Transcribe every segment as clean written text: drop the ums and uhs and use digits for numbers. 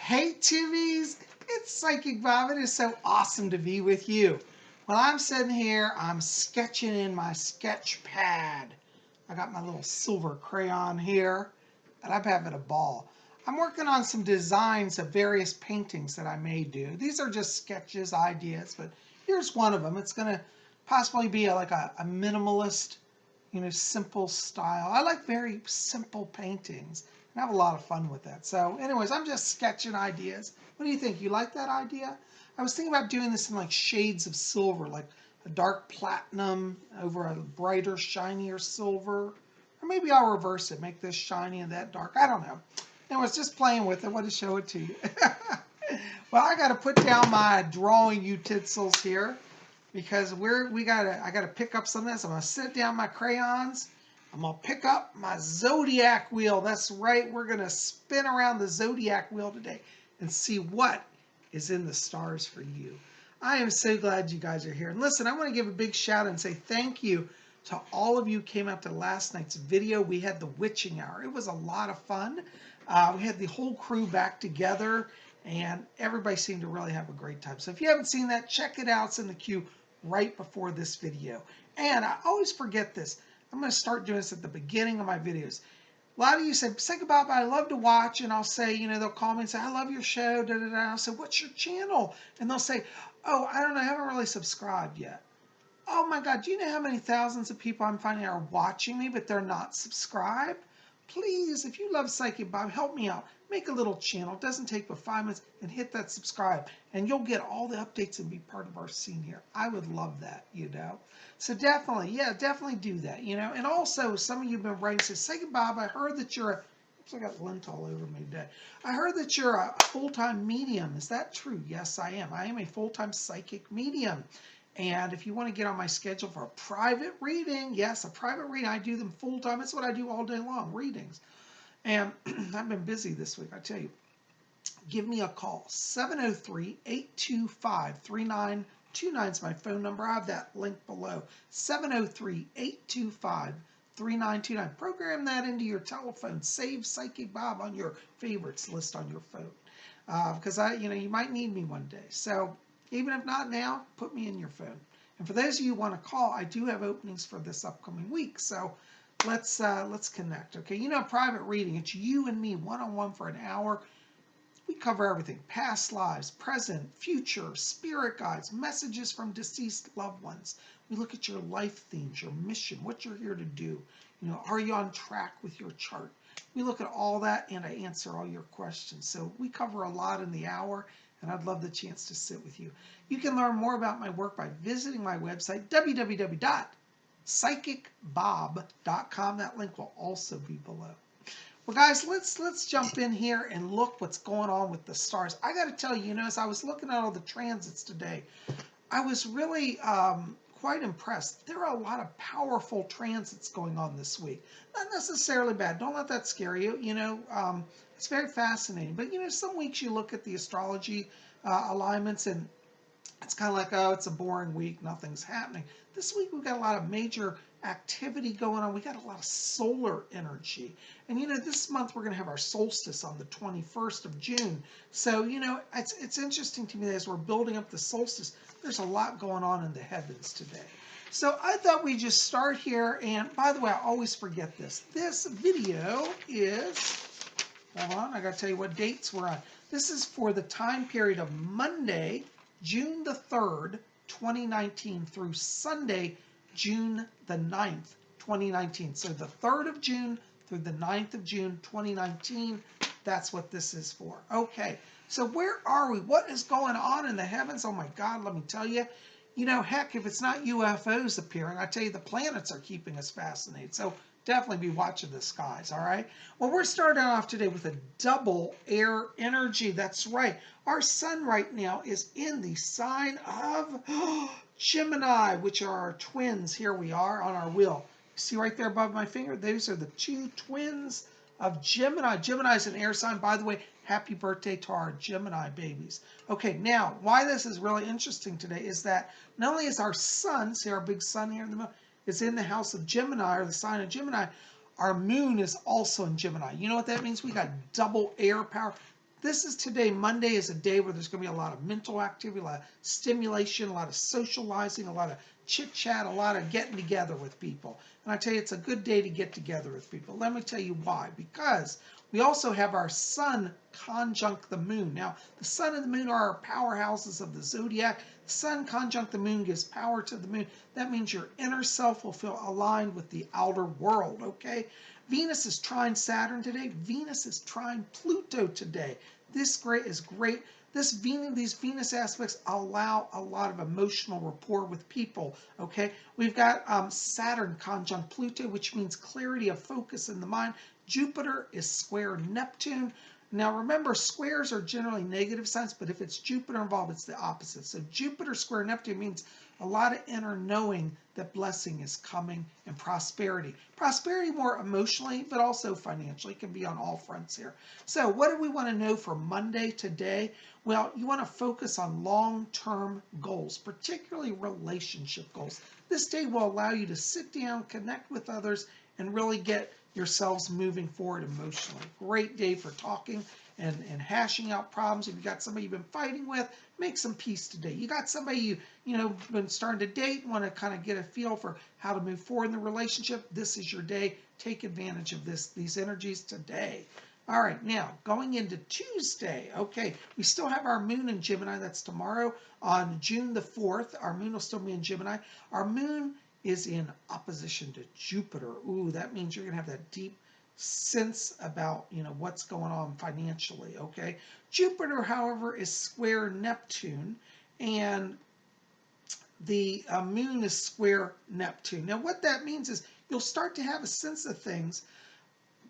Hey Tubies, it's Psychic Bob. It is so awesome to be with you. Well, I'm sitting here, I'm sketching in my sketch pad. I got my little silver crayon here, and I'm having a ball. I'm working on some designs of various paintings that I may do. These are just sketches, ideas, but here's one of them. It's going to possibly be like a minimalist, simple style. I like very simple paintings. I have a lot of fun with that. So anyways, I'm just sketching ideas. What do you think? You like that idea? I was thinking about doing this in like shades of silver, like a dark platinum over a brighter, shinier silver. Or maybe I'll reverse it, make this shiny and that dark. I don't know. Anyways, just playing with it. I want to show it to you. Well, I got to put down my drawing utensils here because I gotta pick up some of this. I'm gonna sit down my crayons. I'm gonna pick up my Zodiac wheel. That's right, we're gonna spin around the Zodiac wheel today and see what is in the stars for you. I am so glad you guys are here. And listen, I want to give a big shout out and say thank you to all of you who came out to last night's video. We had the witching hour. It was a lot of fun. We had the whole crew back together and everybody seemed to really have a great time. So if you haven't seen that, check it out. It's in the queue right before this video. And I always forget this. I'm going to start doing this at the beginning of my videos. A lot of you say, Psychic Bob, I love to watch, and I'll say, they'll call me and say, I love your show, da da da. I'll say, what's your channel? And they'll say, oh, I don't know, I haven't really subscribed yet. Oh my God, do you know how many thousands of people I'm finding are watching me, but they're not subscribed? Please, if you love Psychic Bob, help me out. Make a little channel. It doesn't take but 5 minutes, and hit that subscribe. And you'll get all the updates and be part of our scene here. I would love that, So definitely, definitely do that, And also, some of you have been writing, say, Psychic Bob, I heard that you're oops, I got lint all over me today. I heard that you're a full-time medium. Is that true? Yes, I am. I am a full-time psychic medium. And if you want to get on my schedule for a private reading, yes, a private reading, I do them full time. That's what I do all day long, readings. And I've been busy this week, I tell you. Give me a call. 703-825-3929 is my phone number. I have that link below. 703-825-3929. Program that into your telephone. Save Psychic Bob on your favorites list on your phone. Because you might need me one day. So even if not now, put me in your phone. And for those of you who want to call, I do have openings for this upcoming week. So let's connect, okay? Private reading. It's you and me, one-on-one for an hour. We cover everything. Past lives, present, future, spirit guides, messages from deceased loved ones. We look at your life themes, your mission, what you're here to do. Are you on track with your chart? We look at all that and I answer all your questions. So we cover a lot in the hour. And I'd love the chance to sit with you. You can learn more about my work by visiting my website, www.psychicbob.com. That link will also be below. Well, guys, let's jump in here and look what's going on with the stars. I got to tell you, as I was looking at all the transits today, I was really quite impressed. There are a lot of powerful transits going on this week. Not necessarily bad. Don't let that scare you. It's very fascinating. But, some weeks you look at the astrology alignments and it's kind of like, oh, it's a boring week. Nothing's happening. This week we've got a lot of major activity going on. We got a lot of solar energy. And, this month we're going to have our solstice on the 21st of June. So, it's interesting to me that as we're building up the solstice, there's a lot going on in the heavens today. So I thought we'd just start here. And by the way, I always forget this. This video is, hold on, I got to tell you what dates we're on. This is for the time period of Monday, June the 3rd, 2019 through Sunday, June the 9th, 2019. So the 3rd of June through the 9th of June, 2019. That's what this is for. Okay, so where are we? What is going on in the heavens? Oh my God, let me tell you. Heck, if it's not UFOs appearing, I tell you the planets are keeping us fascinated. So definitely be watching the skies, all right? Well, we're starting off today with a double air energy. That's right. Our sun right now is in the sign of Gemini, which are our twins. Here we are on our wheel. See right there above my finger? Those are the two twins of Gemini. Gemini is an air sign. By the way, happy birthday to our Gemini babies. Okay, now, why this is really interesting today is that not only is our sun, see our big sun here in the middle, is in the house of Gemini, or the sign of Gemini, our moon is also in Gemini. You know what that means? We got double air power. This is today. Monday is a day where there's going to be a lot of mental activity, a lot of stimulation, a lot of socializing, a lot of chit chat, a lot of getting together with people. And I tell you, it's a good day to get together with people. Let me tell you why. Because we also have our sun conjunct the moon. Now, the sun and the moon are our powerhouses of the zodiac. The sun conjunct the moon gives power to the moon. That means your inner self will feel aligned with the outer world, okay? Venus is trine Saturn today. Venus is trine Pluto today. This is great. These Venus aspects allow a lot of emotional rapport with people, okay? We've got Saturn conjunct Pluto, which means clarity of focus in the mind. Jupiter is square Neptune. Now remember, squares are generally negative signs, but if it's Jupiter involved, it's the opposite. So Jupiter square Neptune means a lot of inner knowing that blessing is coming and prosperity. Prosperity more emotionally, but also financially. It can be on all fronts here. So what do we want to know for Monday today? Well, you want to focus on long-term goals, particularly relationship goals. This day will allow you to sit down, connect with others, and really get yourselves moving forward emotionally. Great day for talking and hashing out problems. If you got somebody you've been fighting with, make some peace today. You got somebody you've been starting to date, want to kind of get a feel for how to move forward in the relationship. This is your day. Take advantage of these energies today. All right, now going into Tuesday. Okay, we still have our moon in Gemini. That's tomorrow on June the 4th. Our moon will still be in Gemini. Our moon is in opposition to Jupiter. Ooh, that means you're going to have that deep sense about, what's going on financially, okay? Jupiter, however, is square Neptune, and the moon is square Neptune. Now, what that means is you'll start to have a sense of things,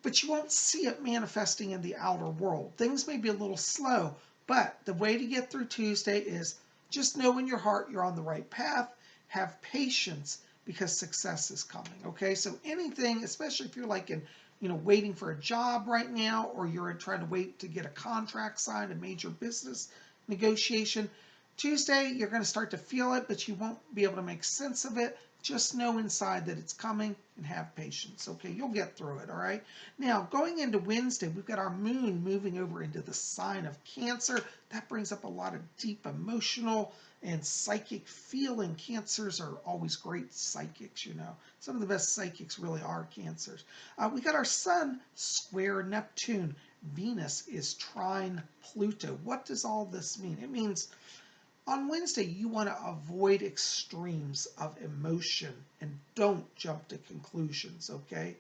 but you won't see it manifesting in the outer world. Things may be a little slow, but the way to get through Tuesday is just know in your heart you're on the right path, have patience, because success is coming, okay? So anything, especially if you're like in, waiting for a job right now, or you're trying to wait to get a contract signed, a major business negotiation, Tuesday, you're going to start to feel it, but you won't be able to make sense of it. Just know inside that it's coming and have patience, okay? You'll get through it, all right? Now, going into Wednesday, we've got our moon moving over into the sign of Cancer. That brings up a lot of deep emotional and psychic feeling. Cancers are always great psychics, Some of the best psychics really are Cancers. We got our sun square Neptune. Venus is trine Pluto. What does all this mean? It means on Wednesday, you want to avoid extremes of emotion and don't jump to conclusions, okay?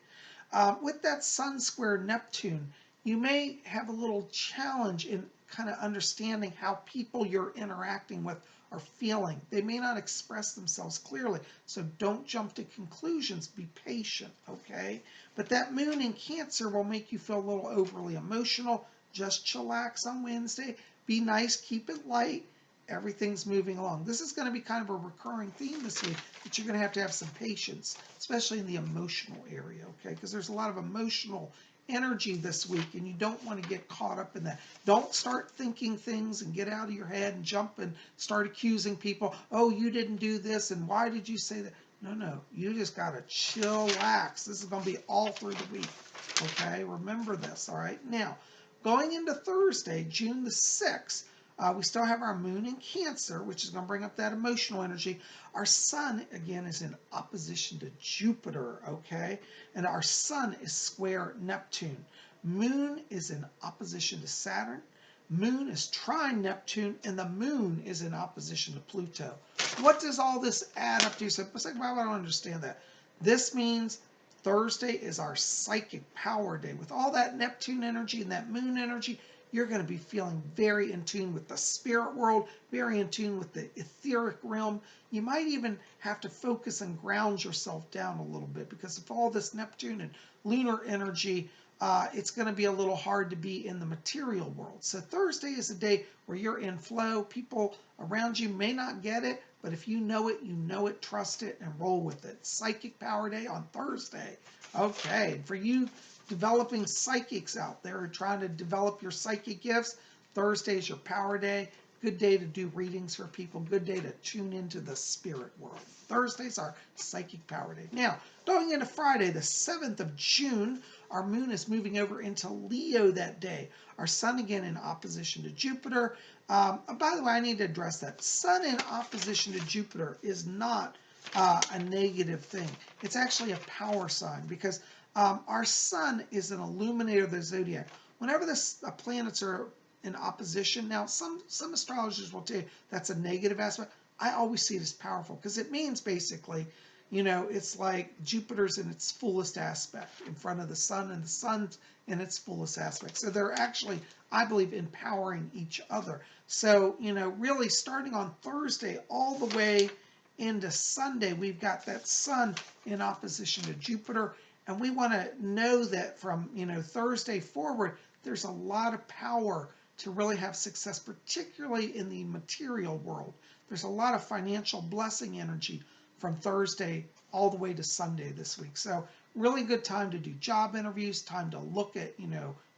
With that sun square Neptune, you may have a little challenge in kind of understanding how people you're interacting with are feeling. They may not express themselves clearly, so don't jump to conclusions. Be patient, okay? But that moon in Cancer will make you feel a little overly emotional. Just chillax on Wednesday. Be nice, keep it light. Everything's moving along. This is going to be kind of a recurring theme this week, that you're going to have some patience, especially in the emotional area, okay? Because there's a lot of emotional energy this week, and you don't want to get caught up in that. Don't start thinking things and get out of your head and jump and start accusing people. Oh, you didn't do this, and why did you say that? No, you just got to chillax. This is going to be all through the week, okay? Remember this, all right? Now, going into Thursday, June the 6th, we still have our moon in Cancer, which is going to bring up that emotional energy. Our sun, again, is in opposition to Jupiter, okay? And our sun is square Neptune. Moon is in opposition to Saturn. Moon is trine Neptune, and the moon is in opposition to Pluto. What does all this add up to? You said, I don't understand that. This means Thursday is our psychic power day. With all that Neptune energy and that moon energy, you're going to be feeling very in tune with the spirit world, very in tune with the etheric realm. You might even have to focus and ground yourself down a little bit, because of all this Neptune and lunar energy, it's going to be a little hard to be in the material world. So Thursday is a day where you're in flow. People around you may not get it, but if you know it, trust it, and roll with it. Psychic Power Day on Thursday. Okay, for you developing psychics out there, trying to develop your psychic gifts, Thursday is your power day. Good day to do readings for people. Good day to tune into the spirit world. Thursday's our psychic power day. Now, going into Friday, the 7th of June, our moon is moving over into Leo that day. Our sun again in opposition to Jupiter. By the way, I need to address that. Sun in opposition to Jupiter is not a negative thing. It's actually a power sign because our sun is an illuminator of the zodiac. Whenever the planets are in opposition, now some astrologers will tell you that's a negative aspect. I always see it as powerful because it means basically, it's like Jupiter's in its fullest aspect in front of the sun, and the sun's in its fullest aspect. So they're actually, I believe, empowering each other. So, really starting on Thursday all the way into Sunday, we've got that sun in opposition to Jupiter. And we want to know that from, Thursday forward, there's a lot of power to really have success, particularly in the material world. There's a lot of financial blessing energy from Thursday all the way to Sunday this week. So really good time to do job interviews, time to look at,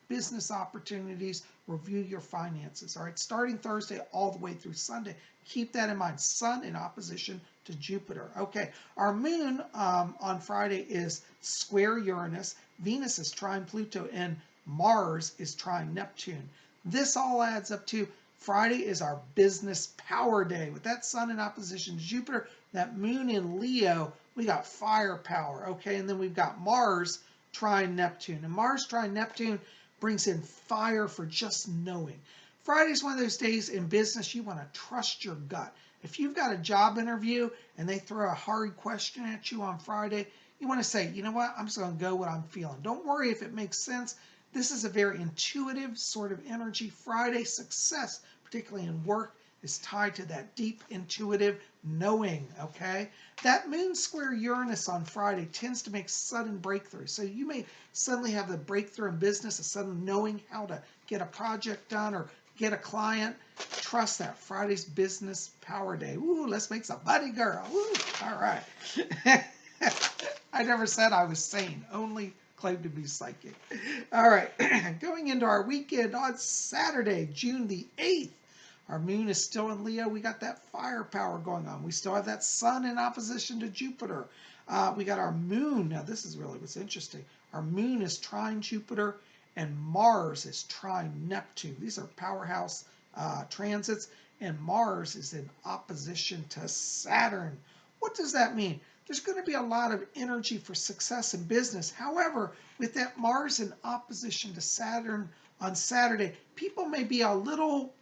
business opportunities, review your finances. All right, starting Thursday all the way through Sunday. Keep that in mind. Sun in opposition to Jupiter. Okay, our moon on Friday is square Uranus. Venus is trine Pluto, and Mars is trine Neptune. This all adds up to Friday is our business power day. With that sun in opposition to Jupiter, that moon in Leo, we got firepower, okay? And then we've got Mars trine Neptune. And Mars trine Neptune brings in fire for just knowing. Friday's one of those days in business you want to trust your gut. If you've got a job interview and they throw a hard question at you on Friday, you want to say, you know what, I'm just going to go what I'm feeling. Don't worry if it makes sense. This is a very intuitive sort of energy. Friday success, particularly in work, is tied to that deep intuitive knowing, okay? That moon square Uranus on Friday tends to make sudden breakthroughs. So you may suddenly have the breakthrough in business, a sudden knowing how to get a project done or get a client. Trust that. Friday's business power day. Ooh, let's make some money, girl. Ooh, all right. I never said I was sane, only claimed to be psychic. All right, going into our weekend on Saturday, June the 8th. Our moon is still in Leo. We got that firepower going on. We still have that sun in opposition to Jupiter. We got our moon. Now, this is really what's interesting. Our moon is trine Jupiter, and Mars is trine Neptune. These are powerhouse transits, and Mars is in opposition to Saturn. What does that mean? There's going to be a lot of energy for success in business. However, with that Mars in opposition to Saturn on Saturday, people may be a little,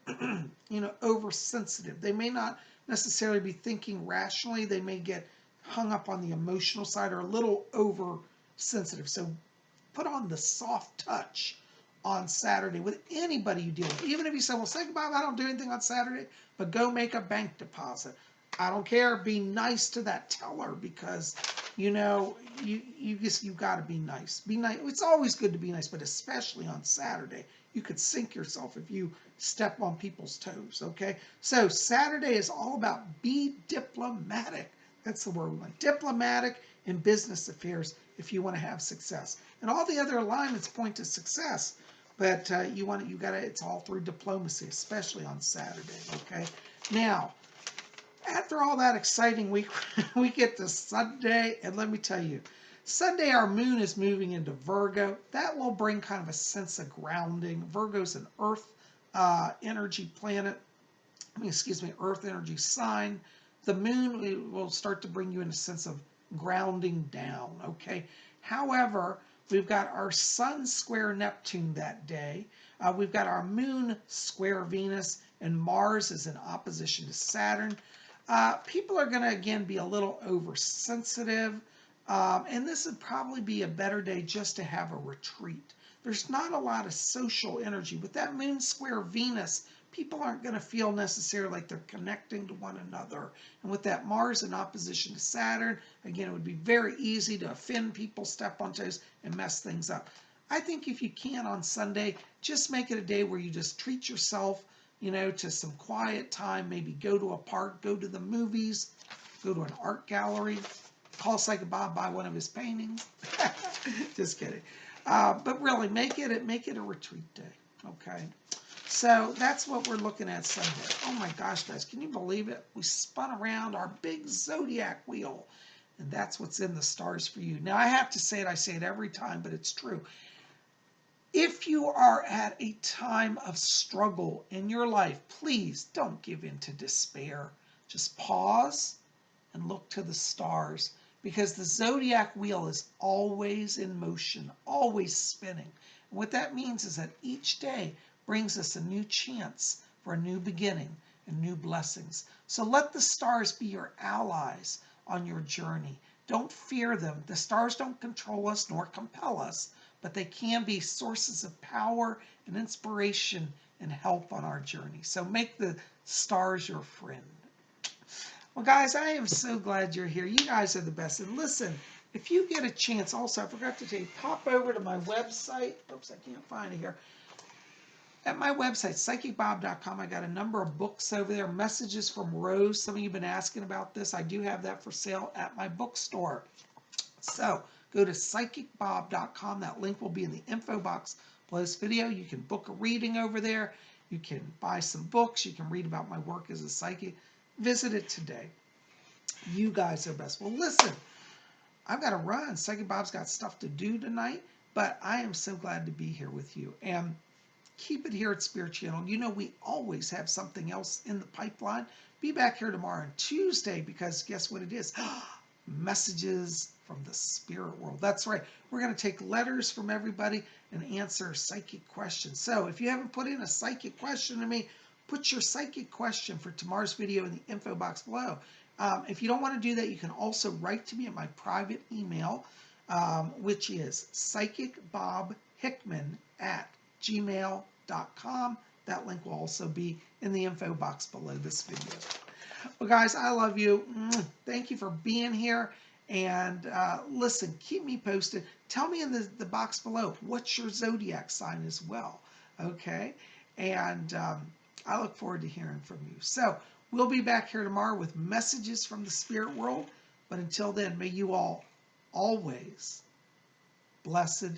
oversensitive. They may not necessarily be thinking rationally. They may get hung up on the emotional side or a little oversensitive. So put on the soft touch on Saturday with anybody you deal with. Even if you say, well, PsychicBob, I don't do anything on Saturday, but go make a bank deposit. I don't care. Be nice to that teller because, you got to be nice. Be nice. It's always good to be nice, but especially on Saturday. You could sink yourself if you step on people's toes, okay? So Saturday is all about be diplomatic. That's the word we want. Diplomatic in business affairs if you want to have success. And all the other alignments point to success, but it's all through diplomacy, especially on Saturday, okay? Now, after all that exciting week, we get to Sunday, and let me tell you, Sunday our moon is moving into Virgo. That will bring kind of a sense of grounding. Virgo's an earth energy planet, earth energy sign. The moon will start to bring you in a sense of grounding down, okay? However, we've got our sun square Neptune that day. We've got our moon square Venus, and Mars is in opposition to Saturn. People are going to, again, be a little oversensitive, and this would probably be a better day just to have a retreat. There's not a lot of social energy. With that moon square Venus, people aren't going to feel necessarily like they're connecting to one another. And with that Mars in opposition to Saturn, again, it would be very easy to offend people, step on toes, and mess things up. I think if you can on Sunday, just make it a day where you just treat yourself, to some quiet time, maybe go to a park, go to the movies, go to an art gallery, call PsychicBob, buy one of his paintings. Just kidding. But really, make it a retreat day, okay? So that's what we're looking at Sunday. Oh my gosh, guys, can you believe it? We spun around our big Zodiac wheel. And that's what's in the stars for you. Now, I have to say it, I say it every time, but it's true. If you are at a time of struggle in your life, please don't give in to despair. Just pause and look to the stars, because the zodiac wheel is always in motion, always spinning. And what that means is that each day brings us a new chance for a new beginning and new blessings. So let the stars be your allies on your journey. Don't fear them. The stars don't control us nor compel us, but they can be sources of power and inspiration and help on our journey. So make the stars your friend. Well, guys, I am so glad you're here. You guys are the best. And listen, if you get a chance, also, I forgot to tell you, pop over to my website. Oops, I can't find it here. At my website, PsychicBob.com, I got a number of books over there. Messages from Rose. Some of you have been asking about this. I do have that for sale at my bookstore. So go to PsychicBob.com. That link will be in the info box below this video. You can book a reading over there. You can buy some books. You can read about my work as a psychic. Visit it today. You guys are best. Well, listen, I've got to run. Psychic Bob's got stuff to do tonight, but I am so glad to be here with you. And keep it here at Spirit Channel. You know, we always have something else in the pipeline. Be back here tomorrow on Tuesday, because guess what it is? Messages from the spirit world. That's right. We're going to take letters from everybody and answer psychic questions. So if you haven't put in a psychic question to me, put your psychic question for tomorrow's video in the info box below. If you don't want to do that, you can also write to me at my private email, which is PsychicBobHickman@gmail.com. That link will also be in the info box below this video. Well, guys, I love you. Thank you for being here. And listen, keep me posted. Tell me in the box below what's your zodiac sign as well. Okay? And I look forward to hearing from you. So we'll be back here tomorrow with messages from the spirit world. But until then, may you all always blessed